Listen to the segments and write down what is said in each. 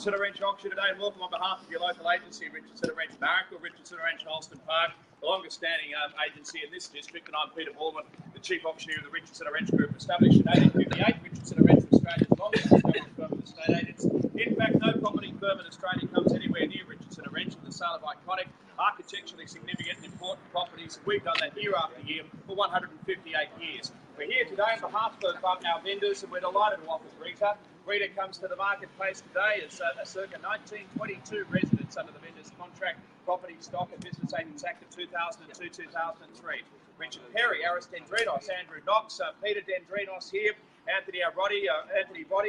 Richardson Ranch auction today, and welcome on behalf of your local agency, Richardson Ranch Marrickville, Richardson Ranch Hurlstone Park, the longest standing agency in this district, and I'm Peter Baldwin, the Chief Auctioneer of the Richardson Ranch Group, established in 1858. Richardson Ranch was Australia's longest established firm of estate agents. In fact, no property firm in Australia comes anywhere near Richardson Ranch in the sale of iconic, architecturally significant and important properties. We've done that year after year for 158 years. We're here today on behalf of our vendors, and we're delighted to offer Rita. Rita comes to the marketplace today as a circa 1922 residents under the vendor's contract property stock and Business Agents Act of 2002-2003. Richard Perry, Aris Dendrinos, Andrew Knox, Peter Dendrinos here, Anthony Roddy,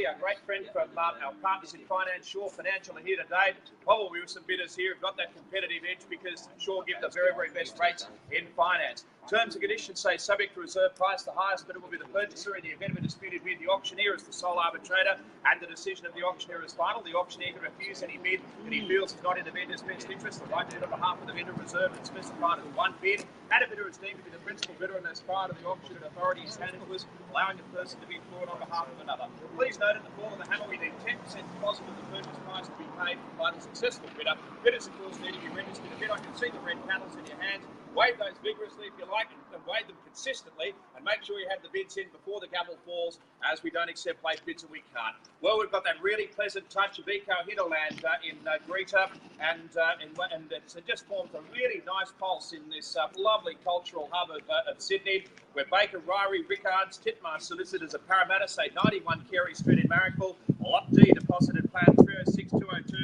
our great friend from our partners in finance, Shaw Financial, are here today. Probably with some bidders here who've got that competitive edge because Shaw give the very, very best rates in finance. Terms and conditions say subject to reserve price. The highest bidder will be the purchaser. In the event of a disputed bid, the auctioneer is the sole arbitrator, and the decision of the auctioneer is final. The auctioneer can refuse any bid that he feels is not in the vendor's best interest. The right to bid on behalf of the vendor reserved and specified as one bid, and a bidder is deemed to be the principal bidder and as part of the auction and authority is handlers, allowing the person to be fraud on behalf of another. Please note at the fall of the hammer we need 10% deposit of the purchase price to be paid by the successful bidder. Bidders, of course, need to be registered to bid. I can see the red panels in your hands. Wave those vigorously if you like, and wave them consistently, and make sure you have the bids in before the gavel falls, as we don't accept late bids and we can't. Well, we've got that really pleasant touch of eco hinterland in Greta, and it just forms a really nice pulse in this lovely cultural hub of Sydney, where Baker, Ryrie, Rickards, Titmar solicitors at Parramatta say 91 Cary Street in Marrickville, Lot D deposited plan 306202,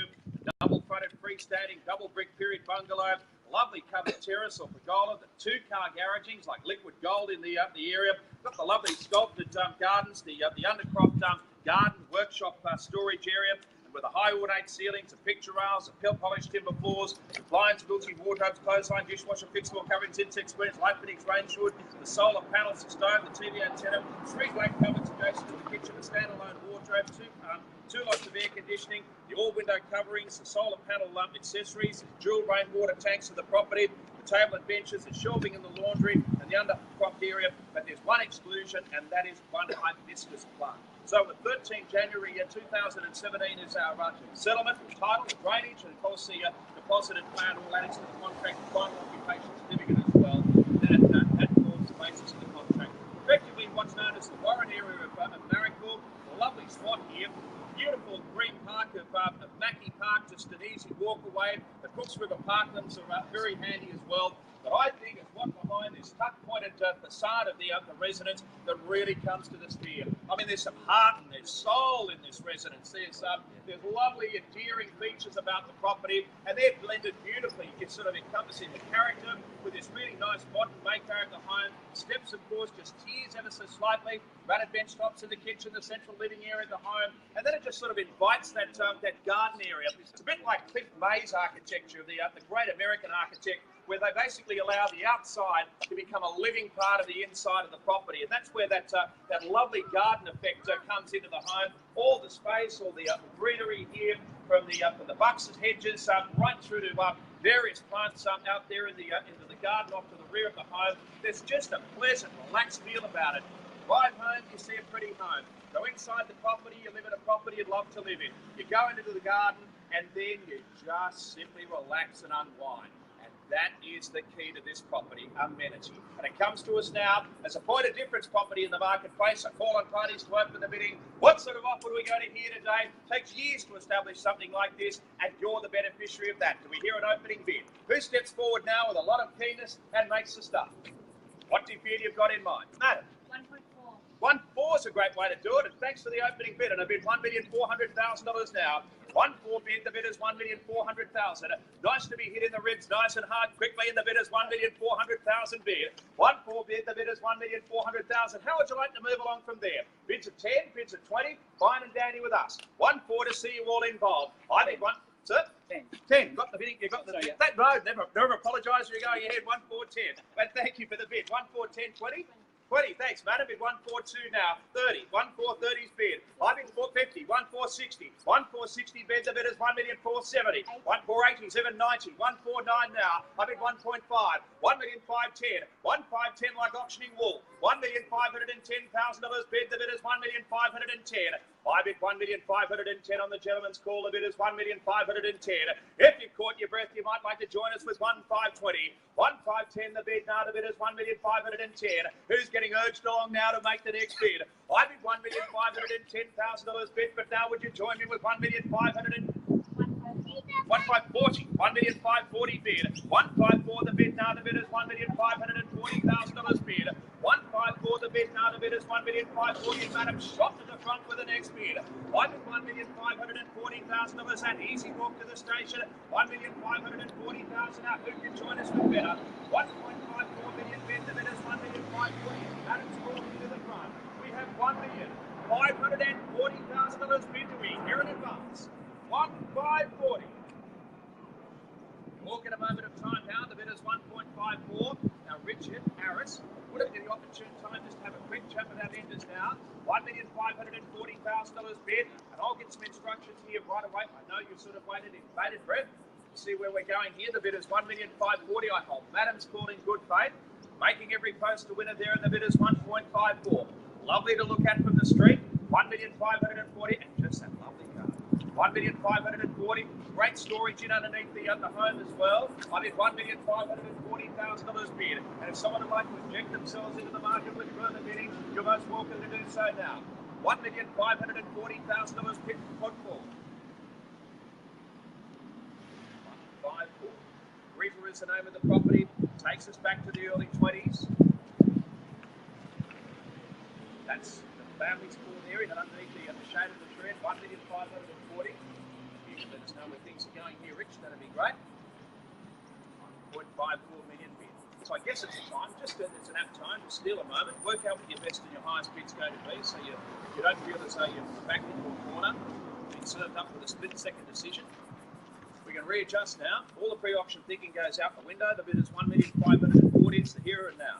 double fronted freestanding double brick period bungalow, lovely covered terrace or pergola, the two-car garagings like liquid gold in the area. Got the lovely sculpted gardens, the undercroft garden workshop storage area, and with the high ornate ceilings, the picture rails, the polished timber floors, the blinds, quilting, wardrobes, clothesline, dishwasher, fixed floor coverings, insect screens, light fittings, rain shoot, the solar panels, the stove, the TV antenna, three black cupboards adjacent to the kitchen, a standalone wardrobe, two lots of air conditioning, the all-window coverings, the solar panel accessories, dual rainwater tanks of the property, the table and benches, the shelving in the laundry, and the undercroft area. But there's one exclusion, and that is one hibiscus plant. So with 13 January 2017 is our settlement, the title, the drainage, and of course the deposited plan all added to the contract, the final occupation certificate as well. That forms the basis of the contract. Effectively, what's known as the Warren area of Marrickville, a lovely spot here. Beautiful green park of Mackey Park, just an easy walk away. The Cooks River parklands are very handy as well. But I think it's what behind this tuck-pointed facade of the residence that really comes to the sphere. I mean, there's some heart and there's soul in this residence. There's lovely, endearing features about the property, and they're blended beautifully. It's sort of encompassing the character with this really nice modern makeover of the home. Steps, of course, just tears ever so slightly. Granite bench tops in the kitchen, the central living area of the home, and then it just sort of invites that garden area. It's a bit like Cliff May's architecture, the great American architect, where they basically allow the outside to become a living part of the inside of the property, and that's where that lovely garden effect comes into the home. All the space, all the greenery here, from the buxus hedges right through to various plants out there into the garden off to the rear of the home. There's just a pleasant, relaxed feel about it. Drive home, you see a pretty home. Go inside the property, you live in a property you'd love to live in. You go into the garden, and then you just simply relax and unwind. That is the key to this property, amenity. And it comes to us now as a point of difference property in the marketplace. I call on parties to open the bidding. What sort of offer do we go to hear today? It takes years to establish something like this, and you're the beneficiary of that. Do we hear an opening bid? Who steps forward now with a lot of keenness and makes the stuff? What do you feel you've got in mind? Madam? 1.4. 1.4 is a great way to do it, and thanks for the opening bid. And I bid $1,400,000 now. 1.4 bid, the bidder's $1,400,000. Nice to be hit in the ribs, nice and hard, quickly in the bidder's $1,400,000 bid. 1.4 bid, the bidder's $1,400,000. How would you like to move along from there? Bids of 10, bids of 20, fine and dandy with us. 1.4 to see you all involved. I think one. Sir? 10. 10. Got the bidding. You got the that road. Never apologise for you going ahead. 1.4 10. But thank you for the bid. 1.4 10 20. 20, thanks, madam. Bid 142 now. 30. 1,430's bid. I bid 450. 1,460. 1,460 bid. The bid is 1,470. 1,480. 790. 149 now. I bid 1.5. 1,510. 1,510 like auctioning wool. $1,510,000 bid. The bid is 1,510. I bid 1,510 on the gentleman's call. The bid is 1,510. If you've caught your breath, you might like to join us with 1,520. 1,510 the bid now. The bid is 1,510. Who's getting urged along now to make the next bid? I bid $1,510,000 bid, but now would you join me with 1,540? 1,540 bid. 154 the bid now. The bid is $1,540,000 bid. 154 the bid now. The bid is 1,540. Madam shot to the front with the next bid. I bid $1,540,000 and easy walk to the station. 1,540,000 out. Who can join us with better? 1.54 million bid. The bid is 1,540. Madam's walking to the front. We have $1,540,000 bid to be here in advance. 1,540. Walk at a moment of time now. The bid is 1.54. Now Richard Harris would have been the opportune time just to have a quick chat with our vendors now. $1,540,000 bid, and I'll get some instructions here right away. I know you sort of waited in bated breath to see where we're going here. The bid is 1,540,000. I hold Madam's called in good faith, making every post a winner there, and the bid is 1.54. Lovely to look at from the street. 1,540,000, and just that lovely car. 1,540,000. Great storage in underneath the home as well. I bid $1,540,000 bid. And if someone would like to inject themselves into the market with further bidding, you're most welcome to do so now. $1,540,000 bid put forward. 154. Rita is the name of the property. Takes us back to the early 20s. That's the family's pool there, and underneath the shade of the tree, 1,540,000. You can let us know where things are going here, Rich. That'd be great. 1.54 million bid. So I guess it's a time, it's an apt time to steal a moment, work out what your best and your highest bid's going to be, so you don't feel as though you're backed into a corner, being served up with a split-second decision. We can readjust now. All the pre-auction thinking goes out the window. The bid is 1,540,000. It's the here and now.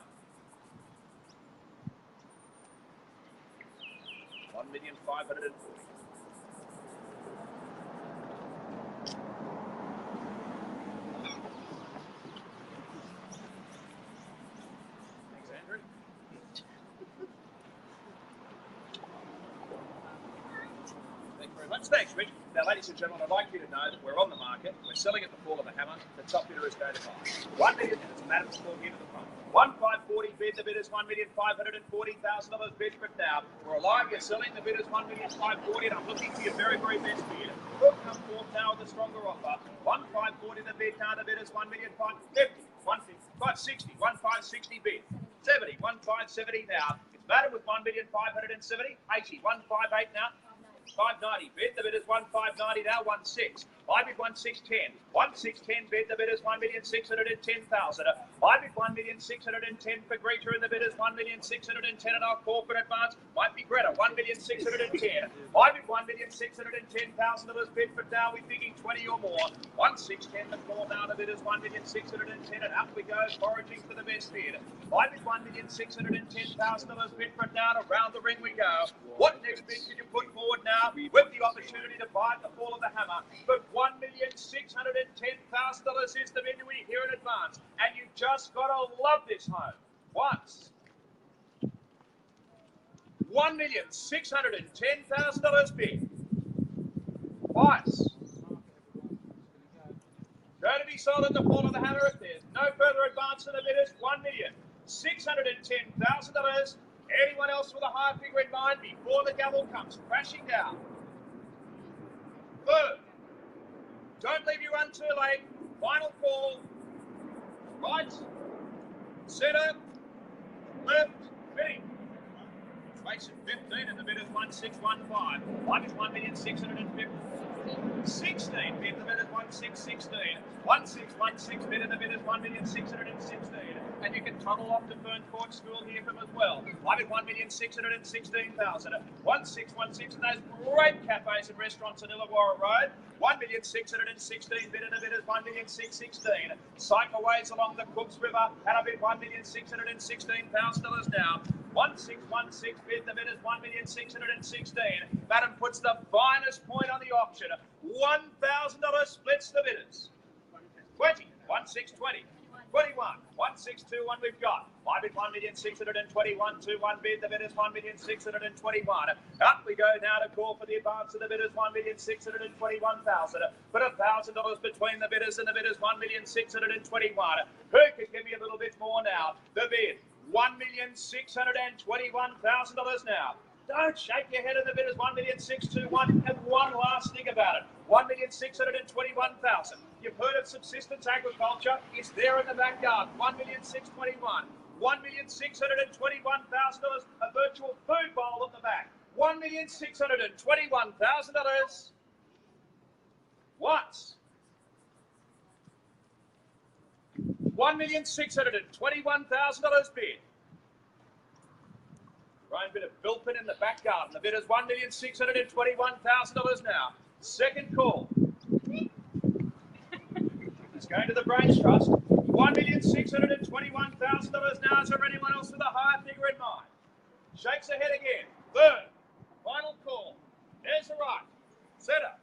1,540,000. Thanks, Andrew. Thank you very much. Thanks, Rich. Now, ladies and gentlemen, I'd like you to know that we're on the market. We're selling at the fall of the hammer. The top bidder is going to buy. 1 million, and it's Madam's call here to the front. 1,540 bid. The bid is $1,540,000 bid for it now. We're alive. You're selling. The bid is 1,540,000, and I'm looking for your very, very best bid. We'll come forth now with a stronger offer. 1,540 the bid now. The bid is 1,550,000. 1,560. 1,560 bid. 70. 1,570 now. It's Madam with 1,570,000. 80. 1,580 now. 590 bid. The bid is 1,590 now. 16. I bid 1,610. 1,610 bid. The bid is 1,610,000. I bid 1,610 for Greta, and the bid is 1,610, and our corporate advance might be Greta. 1,610. I bid $1,610,000 bid, but now we're thinking 20 or more. 1,610 the call now. The bid is 1,610, and up we go, foraging for the best bid. I bid $1,610,000 bid, but now around the ring we go. What next bid can you put forward now with the opportunity to buy at the fall of the hammer? But $1,610,000 is the bid we hear in advance, and you just gotta love this home. Once. $1,610,000 bid. Twice. Going to be sold at the fall of the hammer if there's no further advance in the bidders. $1,610,000. Anyone else with a higher figure in mind before the gavel comes crashing down? Third. Don't leave your run too late. Final call. Right. Centre. Left. Fitting. Space at 15 and the bid is 1,615. One is 1,650,000. 16 bid, the bid is 1,616. 1,616 bid and the bid is 1,616. And you can tunnel off to Fern Court School here from as well. I bid 1,616,000. 1,616, and those great cafes and restaurants on Illawarra Road. 1,616 bid and the bid is 1,616. Cycleways along the Cooks River, and I bid $1,616,000 now. 1,616 bid, the bid is 1,616. Madam puts the finest point on the auction. $1,000 splits the bidders. 20, 1,620. 21. 1621 we've got. I bid 1,621,2 1 bid. The bidders 1,621. Up we go now to call for the advance of the bidders 1,621,000. Put $1,000 between the bidders and the bidders 1,621. Who can give me a little bit more now? The bid $1,621,000 now. Don't shake your head at the bidders 1,621,000 and one last thing about it. 1,621,000. You've heard of subsistence agriculture. It's there in the backyard. 1,621,000. $1,621,000. A virtual food bowl at the back. $1,621,000. Once. $1,621,000 bid. Right bit of bilpin in the back garden. The bid is $1,621,000 now. Second call. It's going to the Brains Trust. $1,621,000 now. Is there anyone else with a higher figure in mind? Shakes ahead again. Third. Final call. There's the right. Setter.